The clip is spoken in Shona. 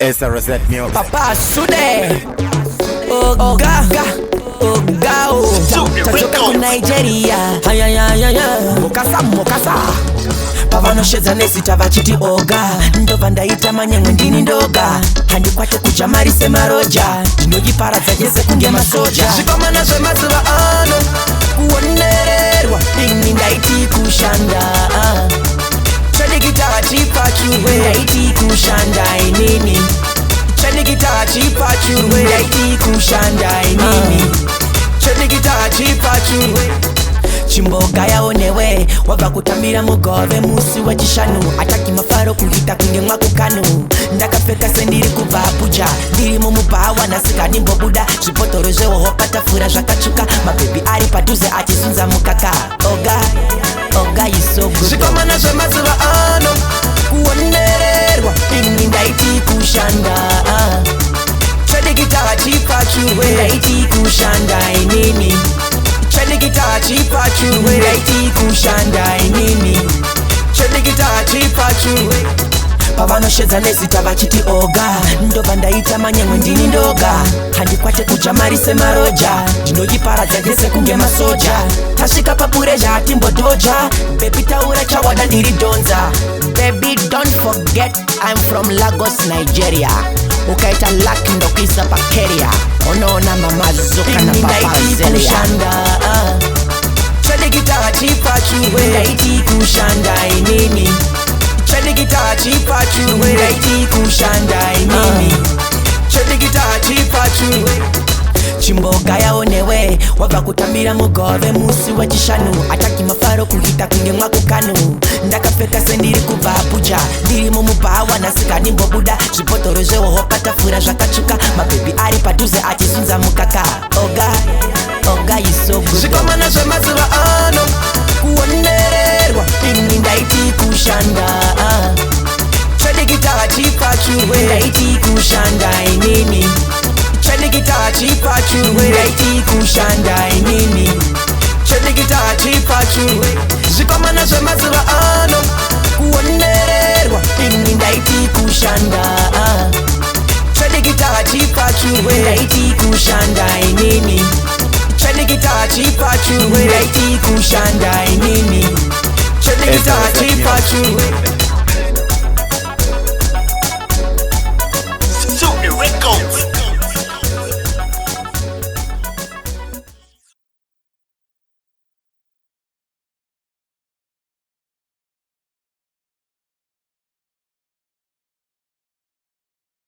It's a reset music. Papa Sude Oga Tachoka ku Nigeria Mokasa Pavanoshedza nesita vachiti oga ndobva ndaita manyemwe ndini ndoga handikwate kuchamarise maroja ndinojiparadza jese kunge masoja zvikomana zvemazuva ano kuonererwa ini ndaiti kushanda chandigita chipachurwe ndaiti kushanda inini chandigita chipachurwe ndaiti kushanda inini chandigita chipachurwe chimboga yaonewe wabva kutambira mugove musi wechishanu ataki mafaro kuita kunge mwakukanu ndakapfeka sendiri kubva Abuja ndiri mumubhawa nasika ndimbobuda zvibhodhoro zvehoho patafura zvakatsvuka mabhebhi ari padhuze achizunza mukaka oga isogo zvikomana zvemazuva ano kuonererwa ini ndaiti kushanda chandigita chipachurwe ndaiti kushanda inini chandigita chipachurwe ndaiti kushanda inini chandigita chipachurwe pavanoshedza nezita vachiti oga ndobva ndaita manyemwe ndini ndoga handikwate kuchamarise maroja ndinojiparadza jese kunge masoja tasvika papureja hatimbodoja bebi taura chawada ndiri donza baby don't forget I'm from Lagos, Nigeria ukaita laki ndokuisa pakeria unoona mamazo kana papazeleshanda chandigita chipachurwe ndaiti kushanda inini chandigita chipachurwe ndaiti kushanda inini chandigita chipachurwe chimboga yaonewe wabva kutambira mugove musi wechishanu ataki mafaro kuita kunge mwakukanu ndakapfeka sendiri kubva Abuja ndiri mumubhawa nasika ndimbobuda zvibhodhoro zvehoho patafura zvakatsvuka mabhebhi ari padhuze achizunza mukaka oga isogo zvikomana zvemazuva ano kuonererwa ini ndaiti kushanda chandigita chipachurwe ndaiti kushanda inini chandigita chipachurwe ndaiti kushanda inini chandigita chipachurwe zvikomana zvemazuva ano kuonererwa ini ndaiti kushanda chandigita chipachurwe ndaiti kushanda inini chandigita chipachurwe ndaiti kushanda inini chandigita chipachurwe